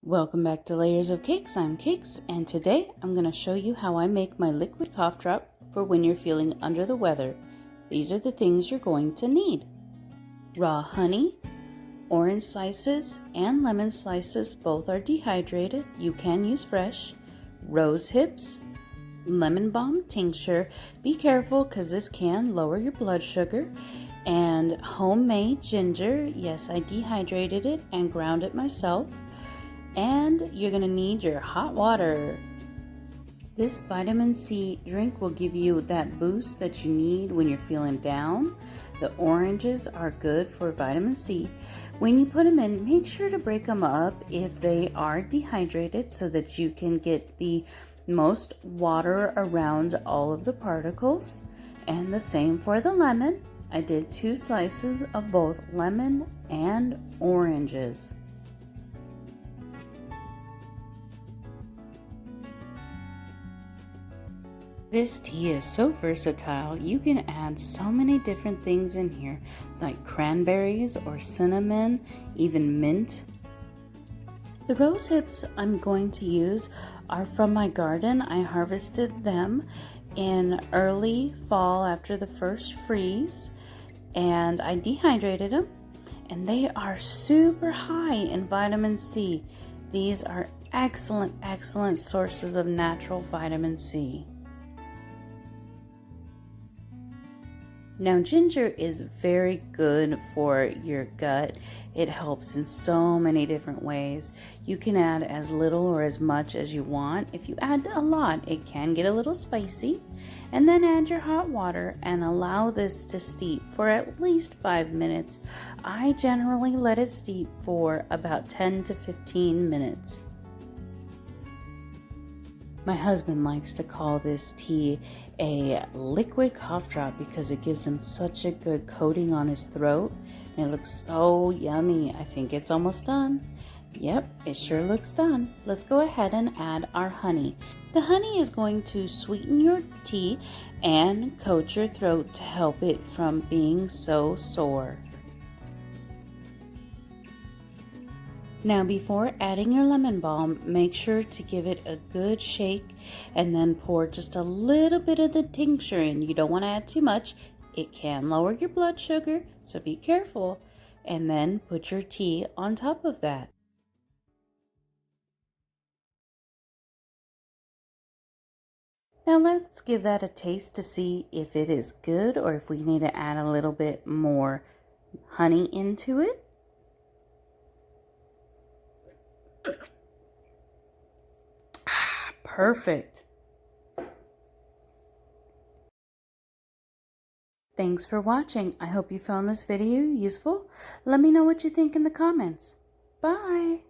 Welcome back to Layers of Cakes. I'm Cakes, and today I'm going to show you how I make my liquid cough drop for when you're feeling under the weather. These are the things you're going to need: raw honey, orange slices and lemon slices, both are dehydrated, you can use fresh, rose hips, lemon balm tincture, be careful because this can lower your blood sugar, and homemade ginger. Yes, I dehydrated it and ground it myself. And you're going to need your hot water. This vitamin C drink will give you that boost that you need when you're feeling down. The oranges are good for vitamin C. When you put them in, make sure to break them up if they are dehydrated so that you can get the most water around all of the particles. And the same for the lemon. I did 2 slices of both lemon and oranges. This tea is so versatile. You can add so many different things in here, like cranberries or cinnamon, even mint. The rose hips I'm going to use are from my garden. I harvested them in early fall after the first freeze, and I dehydrated them, and they are super high in vitamin C. These are excellent sources of natural vitamin C. Now, ginger is very good for your gut. It helps in so many different ways. You can add as little or as much as you want. If you add a lot, it can get a little spicy. And then add your hot water and allow this to steep for at least 5 minutes. I generally let it steep for about 10 to 15 minutes. My husband likes to call this tea a liquid cough drop because it gives him such a good coating on his throat. And it looks so yummy. I think it's almost done. Yep, it sure looks done. Let's go ahead and add our honey. The honey is going to sweeten your tea and coat your throat to help it from being so sore. Now, before adding your lemon balm, make sure to give it a good shake and then pour just a little bit of the tincture in. You don't want to add too much. It can lower your blood sugar, so be careful. And then put your tea on top of that. Now let's give that a taste to see if it is good or if we need to add a little bit more honey into it. Perfect. Thanks for watching. I hope you found this video useful. Let me know what you think in the comments. Bye.